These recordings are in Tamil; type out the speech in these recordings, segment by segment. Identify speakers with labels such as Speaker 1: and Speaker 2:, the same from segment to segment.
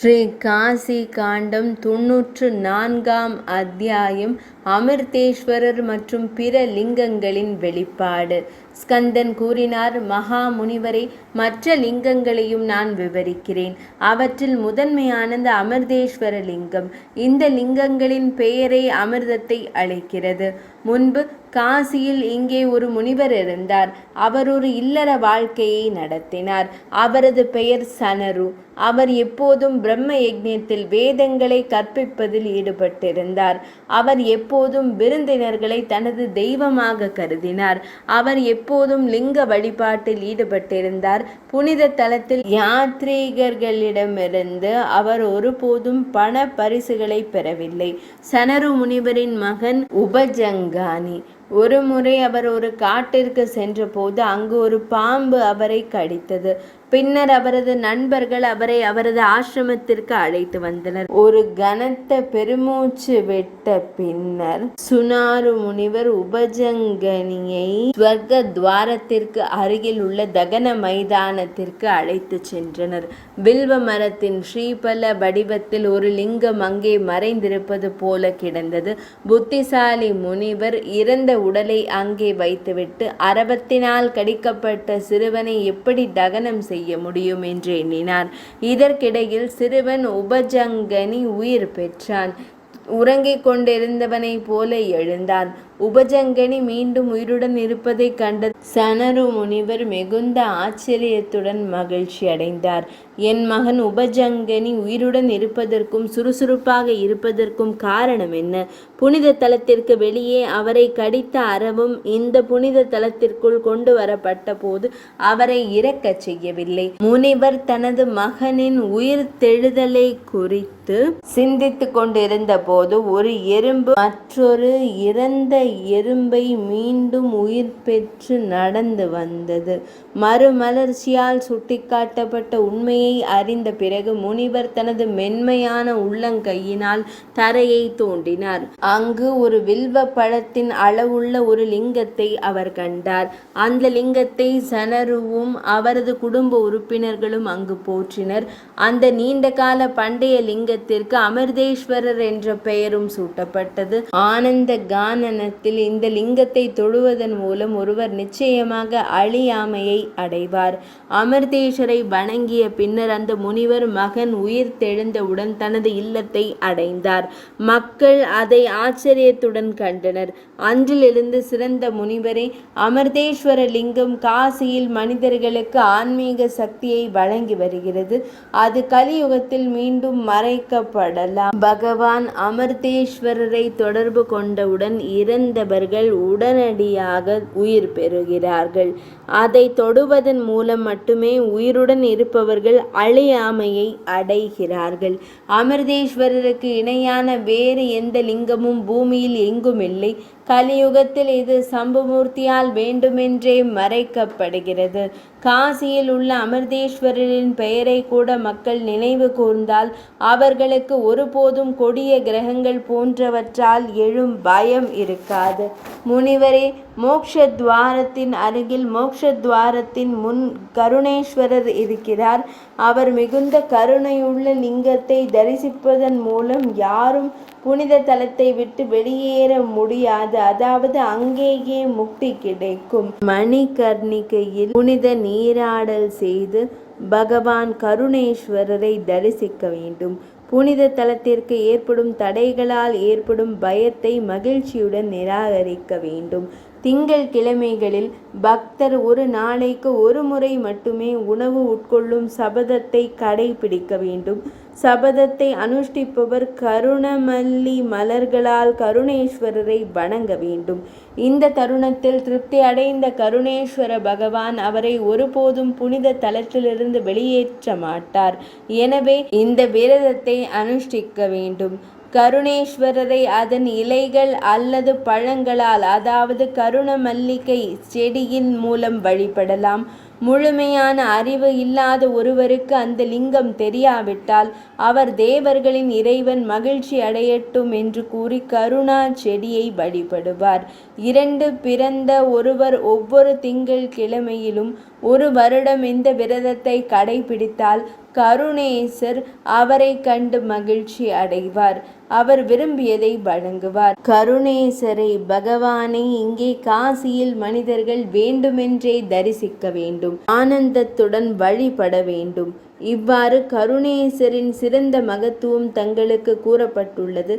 Speaker 1: ஸ்ரீ காசி காண்டம் 94ஆம் அத்தியாயம். அமிர்தேஸ்வரர் மற்றும் பிற லிங்கங்களின் வெளிப்பாடு. ஸ்கந்தன் கூறினார், மகா முனிவரே, மற்ற லிங்கங்களையும் நான் விவரிக்கிறேன். அவற்றில் முதன்மையானது அமிர்தேஸ்வர லிங்கம். இந்த லிங்கங்களின் பெயரே அமிர்தத்தை அளிக்கிறது. முன்பு காசியில் இங்கே ஒரு முனிவர் இருந்தார். அவர் ஒரு இல்லற வாழ்க்கையை நடத்தினார். அவரது பெயர் சனரு. அவர் எப்போதும் பிரம்ம யஜ்ஞத்தில் வேதங்களை கற்பிப்பதில் ஈடுபட்டிருந்தார். அவர் எப்போதும் விருந்தினர்களை தனது தெய்வமாக கருதினார். அவர் எப்போதும் லிங்க வழிபாட்டில் ஈடுபட்டிருந்தார். புனித தலத்தில் யாத்ரீகர்களிடமிருந்து அவர் ஒருபோதும் பண பரிசுகளை பெறவில்லை. சனரு முனிவரின் மகன் உபஜங்கானி. ஒரு முறை அவர் ஒரு காட்டிற்கு சென்றபோது அங்கு ஒரு பாம்பு அவரை கடித்தது. பின்னர் அவரது நண்பர்கள் அவரை அவரது ஆசிரமத்திற்கு அழைத்து வந்தனர். ஒரு கனத்த பெருமூச்சு விட்ட பின்னர் சுனாரு முனிவர் உபஜங்கனியை ஸ்வர்க துவாரத்திற்கு அருகில் உள்ள தகன மைதானத்திற்கு அழைத்து சென்றனர். வில்வ மரத்தின் ஸ்ரீபல வடிவத்தில் ஒரு லிங்கம் அங்கே மறைந்திருப்பது போல கிடந்தது. புத்திசாலி முனிவர் இறந்த உடலை அங்கே வைத்துவிட்டு அரவத்தினால் கடிக்கப்பட்ட சிறுவனை எப்படி தகனம் செய்ய முடியும் என்று எண்ணினார். இதற்கிடையில் சிறுவன் உபஜங்கனி உயிர் பெற்றான். உறங்கிக் கொண்டிருந்தவனை போல எழுந்தான். உபஜங்கனி மீண்டும் உயிருடன் இருப்பதை கண்ட சனரு முனிவர் மிகுந்த ஆச்சரியத்துடன் மகிழ்ச்சி அடைந்தார். என் மகன் உபஜங்கனி உயிருடன் இருப்பதற்கும் சுறுசுறுப்பாக இருப்பதற்கும் காரணம் என்ன? புனித தலத்திற்கு வெளியே அவரை கடித்த அரவம் இந்த புனித தலத்திற்குள் கொண்டு வரப்பட்ட போது அவரை இறக்கச் செய்யவில்லை. முனிவர் தனது மகனின் உயிர் தெழுதலை குறித்து சிந்தித்து கொண்டிருந்த போது ஒரு எறும்பு மற்றொரு இறந்த எறும்பை மீண்டும் உயிர் பெற்று நடந்து வந்தது. மறுமலர்ச்சியால் சுட்டிக்காட்டப்பட்ட உண்மையை அறிந்த பிறகு முனிவர் தனது மென்மையான உள்ளங்கையினால் தரையை தோண்டினார். அங்கு ஒரு வில்வ பழத்தின் அளவுள்ள ஒரு லிங்கத்தை அவர் கண்டார். அந்த லிங்கத்தை சனருவும் அவரது குடும்ப உறுப்பினர்களும் அங்கு போற்றினர். அந்த நீண்ட கால பண்டைய லிங்கத்திற்கு அமிர்தேஸ்வரர் என்ற பெயரும் சூட்டப்பட்டது. ஆனந்த கானனத்தில் இந்த லிங்கத்தை தொழுவதன் மூலம் ஒருவர் நிச்சயமாக அழியாமையை அடைவார். அமிர்தேஸ்வரை வணங்கிய பின்னர் அந்த முனிவர் மகன் உயிர் தெழுந்தவுடன் தனது இல்லத்தை அடைந்தார். மக்கள் அதை ஆச்சரியத்துடன் கண்டனர். அன்றிலிருந்து சிறந்த முனிவரே, அமிர்தேஸ்வர லிங்கம் காசியில் மனிதர்களுக்கு ஆன்மீக சக்தியை வழங்கி வருகிறது. அது கலியுகத்தில் மீண்டும் மறைக்கப்படலாம். பகவான் அமிர்தேஸ்வரரை தொடர்பு கொண்டவுடன் இறந்தவர்கள் உடனடியாக உயிர் பெறுகிறார்கள். அதை தொடுவதன் மூலம் மட்டுமே உயிருடன் இருப்பவர்கள் அழியாமையை அடைகிறார்கள். அமிர்தேஸ்வரருக்கு இணையான வேறு எந்த லிங்கமும் பூமியில் எங்கும் இல்லை. கலியுகத்தில் இது சம்புமூர்த்தியால் வேண்டுமென்றே மறைக்கப்படுகிறது. காசியில் உள்ள அமிர்தேஸ்வரரின் பெயரை கூட மக்கள் நினைவு கூர்ந்தால் அவர்களுக்கு ஒருபோதும் கொடிய கிரகங்கள் போன்றவற்றால் எழும் பயம் இருக்காது. முனிவரே, மோக்ஷத்வாரத்தின் அருகில் மோக்ஷத்வாரத்தின் முன் கருணேஸ்வரர் இருக்கிறார். அவர் மிகுந்த கருணையுள்ள லிங்கத்தை தரிசிப்பதன் மூலம் யாரும் புனித தலத்தை விட்டு வெளியேற முடியாது. அதாவது அங்கேயே முக்தி கிடைக்கும். மணிகர்ணிகையில் புனித நீராடல் செய்து பகவான் கருணேஸ்வரரை தரிசிக்க வேண்டும். புனித தலத்திற்கு ஏற்படும் தடைகளால் ஏற்படும் பயத்தை மகிழ்ச்சியுடன் நிராகரிக்க வேண்டும். திங்கள் கிழமைகளில் பக்தர் ஒரு நாளைக்கு ஒரு முறை மட்டுமே உணவு உட்கொள்ளும் சபதத்தை கடைபிடிக்க வேண்டும். சபதத்தை அனுஷ்டிப்பவர் கருணமல்லி மலர்களால் கருணேஸ்வரரை வணங்க வேண்டும். இந்த தருணத்தில் திருப்தி அடைந்த கருணேஸ்வர பகவான் அவரை ஒருபோதும் புனித தலத்திலிருந்து வெளியேற்ற மாட்டார். எனவே இந்த விரதத்தை அனுஷ்டிக்க வேண்டும். கருணேஸ்வரரை அதன் இலைகள் அல்லது பழங்களால், அதாவது கருண மல்லிகை செடியின் மூலம் வழிபடலாம். முழுமையான அறிவு இல்லாத ஒருவருக்கு அந்த லிங்கம் தெரியாவிட்டால் அவர் தேவர்களின் இறைவன் மகிழ்ச்சி அடையட்டும் என்று கூறி கருணா செடியை வழிபடுவார். 2 பிறந்த ஒருவர் ஒவ்வொரு திங்கள் கிழமையிலும் ஒரு வருடம் இந்த விரதத்தை கடைபிடித்தால் கருணேசர் அவரை கண்டு மகிழ்ச்சி அடைவார். அவர் விரும்பியதை வழங்குவார். கருணேசரை, பகவானை இங்கே காசியில் மனிதர்கள் வேண்டுமென்றே தரிசிக்க வேண்டும், ஆனந்தத்துடன் வழிபட வேண்டும். இவ்வாறு கருணேசரின் சிறந்த மகத்துவம் தங்களுக்கு கூறப்பட்டுள்ளது.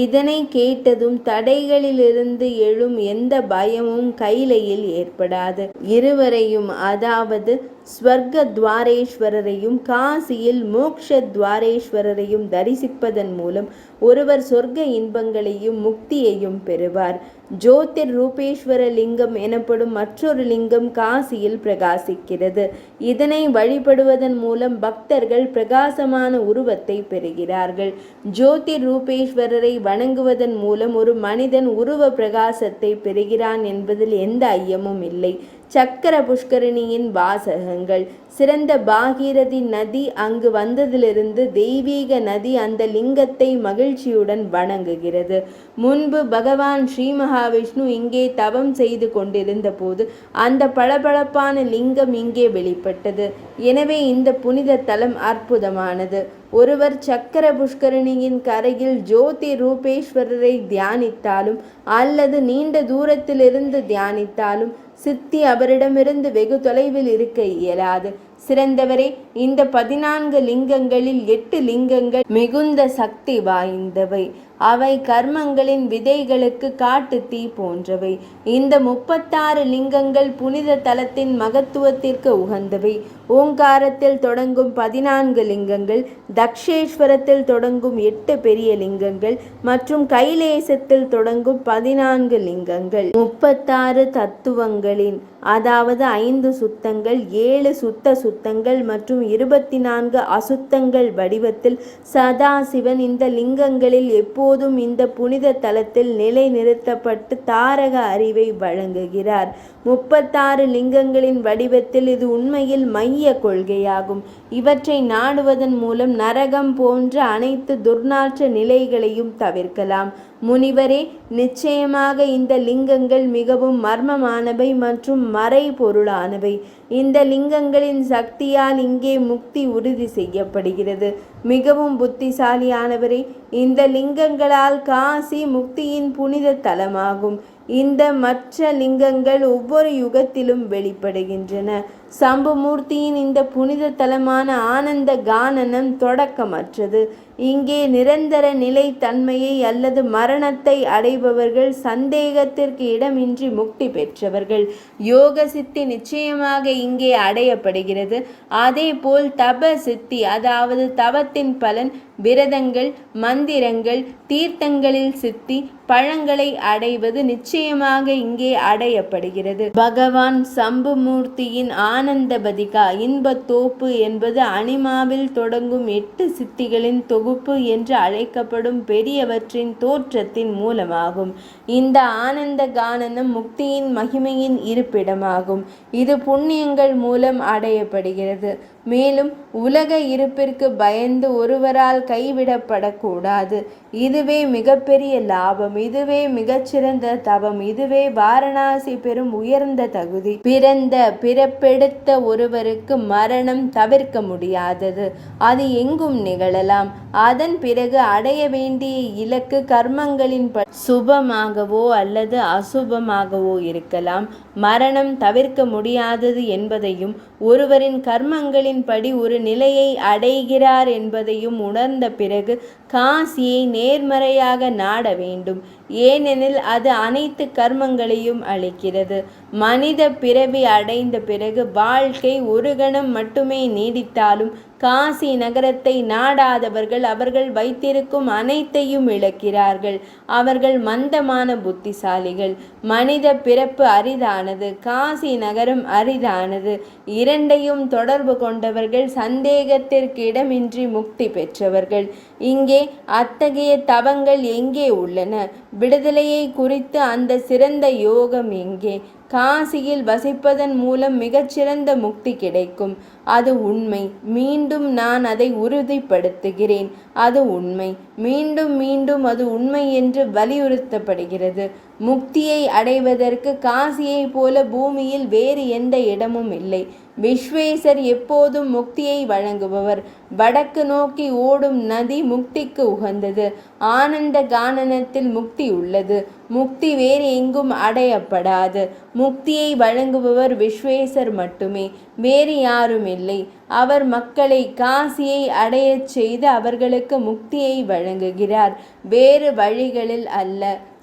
Speaker 1: இதனை கேட்டதும் தடைகளிலிருந்து எழும் எந்த பயமும் கைலையில் ஏற்படாது. இருவரையும், அதாவது ஸ்வர்க துவாரேஸ்வரரையும் காசியில் மோக்ஷ துவாரேஸ்வரரையும் தரிசிப்பதன் மூலம் ஒருவர் சொர்க்க இன்பங்களையும் முக்தியையும் பெறுவார். ஜோதிர் ரூபேஸ்வர லிங்கம் எனப்படும் மற்றொரு லிங்கம் காசியில் பிரகாசிக்கிறது. இதனை வழிபடுவதன் மூலம் பக்தர்கள் பிரகாசமான உருவத்தை பெறுகிறார்கள். ஜோதிர் ரூபேஸ்வரரை வணங்குவதன் மூலம் ஒரு மனிதன் உருவ பிரகாசத்தை பெறுகிறான் என்பதில் எந்த ஐயமும் இல்லை. சக்கர புஷ்கரணியின் வாசகங்கள். சிறந்த பாகீரதி நதி அங்கு வந்ததிலிருந்து தெய்வீக நதி அந்த லிங்கத்தை மகிழ்ச்சியுடன் வணங்குகிறது. முன்பு பகவான் ஸ்ரீ மகாவிஷ்ணு இங்கே தவம் செய்து கொண்டிருந்த போது அந்த பளபளப்பான லிங்கம் இங்கே வெளிப்பட்டது. எனவே இந்த புனித தலம் அற்புதமானது. ஒருவர் சக்கர புஷ்கரணியின் கரையில் ஜோதி ரூபேஸ்வரரை தியானித்தாலும் அல்லது நீண்ட தூரத்திலிருந்து தியானித்தாலும் சித்தி அவரிடமிருந்து வெகு தொலைவில் இருக்க இயலாது. சிறந்தவரே, இந்த 14 லிங்கங்களில் 8 லிங்கங்கள் மிகுந்த சக்தி வாய்ந்தவை. அவை கர்மங்களின் விதைகளுக்கு காட்டு தீ போன்றவை. இந்த 36 லிங்கங்கள் புனித தலத்தின் மகத்துவத்திற்கு உகந்தவை. ஓங்காரத்தில் தொடங்கும் 14 லிங்கங்கள், தக்ஷேஸ்வரத்தில் தொடங்கும் 8 பெரிய லிங்கங்கள் மற்றும் கைலேசத்தில் தொடங்கும் 14 லிங்கங்கள் 36 தத்துவங்களின், அதாவது 5 சுத்தங்கள், 7 சுத்தங்கள் மற்றும் 24 அசுத்தங்கள் வடிவத்தில் சதாசிவன் இந்த லிங்கங்களில் எப்போதும் இந்த புனித தலத்தில் நிலை நிறுத்தப்பட்டு தாரக அறிவை வழங்குகிறார். 36 லிங்கங்களின் வடிவத்தில் இது உண்மையில் மைய கொள்கையாகும். இவற்றை நாடுவதன் மூலம் நரகம் போன்ற அனைத்து துர்நாற்ற நிலைகளையும் தவிர்க்கலாம். முனிவரே, நிச்சயமாக இந்த லிங்கங்கள் மிகவும் மர்மமானவை மற்றும் மறை பொருளானவை. இந்த லிங்கங்களின் சக்தியால் இங்கே முக்தி உறுதி செய்யப்படுகிறது. மிகவும் புத்திசாலியானவரே, இந்த லிங்கங்களால் காசி முக்தியின் புனித தலமாகும். இந்த மற்ற லிங்கங்கள் ஒவ்வொரு யுகத்திலும் வெளிப்படுகின்றன. சம்புமூர்த்தியின் இந்த புனித தலமான ஆனந்த கானனம் தொடக்கமற்றது. இங்கே நிரந்தர நிலைத்தன்மையை அல்லது மரணத்தை அடைபவர்கள் சந்தேகத்திற்கு இடமின்றி முக்தி பெற்றவர்கள். யோக சித்தி நிச்சயமாக இங்கே அடையப்படுகிறது. அதே போல் தப சித்தி, அதாவது தவத்தின் பலன், விரதங்கள், மந்திரங்கள், தீர்த்தங்களில் சித்தி, பழங்களை அடைவது நிச்சயமாக இங்கே அடையப்படுகிறது. பகவான் சம்புமூர்த்தியின் ஆனந்தபதிகா இன்பத்தோப்பு என்பது அனிமாவில் தொடங்கும் 8 சித்திகளின் தொகுப்பு என்று அழைக்கப்படும் பெரியவற்றின் தோற்றத்தின் மூலமாகும். இந்த ஆனந்த கானனம் முக்தியின் மகிமையின் இருப்பிடமாகும். இது புண்ணியங்கள் மூலம் அடையப்படுகிறது. மேலும் உலக இருப்பிற்கு பயந்து ஒருவரால் கைவிடப்படக்கூடாது. இதுவே மிகப்பெரிய லாபம், இதுவே மிகச்சிறந்த தவம், இதுவே வாரணாசி பெறும் உயர்ந்த தகுதி. பிறப்பெடுத்த ஒருவருக்கு மரணம் தவிர்க்க முடியாதது. அது எங்கும் நிகழலாம். அதன் பிறகு அடைய வேண்டிய இலக்கு கர்மங்களின் சுபமாகவோ அல்லது அசுபமாகவோ இருக்கலாம். மரணம் தவிர்க்க முடியாதது என்பதையும் ஒருவரின் கர்மங்களின் படி ஒரு நிலையை அடைகிறார் என்பதையும் உணர்ந்த பிறகு காசியை நேர்மறையாக நாட வேண்டும். ஏனெனில் அது அனைத்து கர்மங்களையும் அளிக்கிறது. மனித பிறவி அடைந்த பிறகு வாழ்க்கை ஒரு கணம் மட்டுமே நீடித்தாலும் காசி நகரத்தை நாடாதவர்கள் அவர்கள் வைத்திருக்கும் அனைத்தையும் இழக்கிறார்கள். அவர்கள் மந்தமான புத்திசாலிகள். மனித பிறப்பு அரிதானது, காசி நகரம் அரிதானது. இரண்டையும் தொடர்பு கொண்டவர்கள் சந்தேகத்திற்கு இடமின்றி முக்தி பெற்றவர்கள். இங்கே அத்தகைய தவங்கள் எங்கே உள்ளன? விடுதலையை குறித்து அந்த சிறந்த யோகம் எங்கே? காசியில் வசிப்பதன் மூலம் மிகச்சிறந்த முக்தி கிடைக்கும். அது உண்மை. மீண்டும் நான் அதை உறுதிப்படுத்துகிறேன், அது உண்மை. மீண்டும் மீண்டும் அது உண்மை என்று வலியுறுத்தப்படுகிறது. முக்தியை அடைவதற்கு காசியைப் போல பூமியில் வேறு எந்த இடமும் இல்லை. விஸ்வேசர் எப்போதும் முக்தியை வழங்குபவர். வடக்கு நோக்கி ஓடும் நதி முக்திக்கு உகந்தது. ஆனந்த கானனத்தில் முக்தி உள்ளது. முக்தி வேறு எங்கும் அடையப்படாது. முக்தியை வழங்குபவர் விஸ்வேசர் மட்டுமே, வேறு யாரும் இல்லை. அவர் மக்களை காசியை அடையச் செய்து அவர்களுக்கு முக்தியை வழங்குகிறார், வேறு வழிகளில் அல்ல.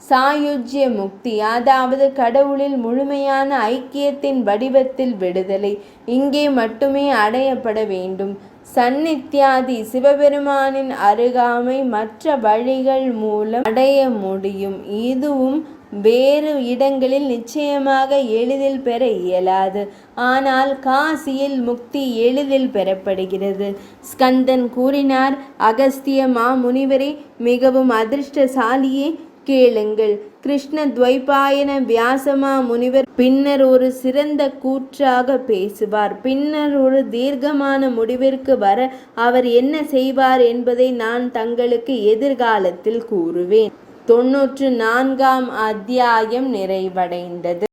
Speaker 1: சாயுஜ்ய முக்தி, அதாவது கடவுளில் முழுமையான ஐக்கியத்தின் வடிவத்தில் விடுதலை, இங்கே மட்டுமே அடையப்பட வேண்டும். சந்நித்தியாதி சிவபெருமானின் அருகாமை மற்ற வழிகள் மூலம் அடைய முடியும். இதுவும் வேறு இடங்களில் நிச்சயமாக எளிதில் பெற இயலாது. ஆனால் காசியில் முக்தி எளிதில் பெறப்படுகிறது. ஸ்கந்தன் கூறினார், அகஸ்திய மாமுனிவரே, மிகவும் அதிர்ஷ்டசாலியே, கேளுங்கள். கிருஷ்ண துவைபாயன வியாசமா முனிவர் பின்னர் ஒரு சிறந்த கூற்றாக பேசுவார். பின்னர் ஒரு தீர்க்கமான முடிவிற்கு வர அவர் என்ன செய்வார் என்பதை நான் தங்களுக்கு எதிர்காலத்தில் கூறுவேன். 94ஆம் அத்தியாயம் நிறைவடைந்தது.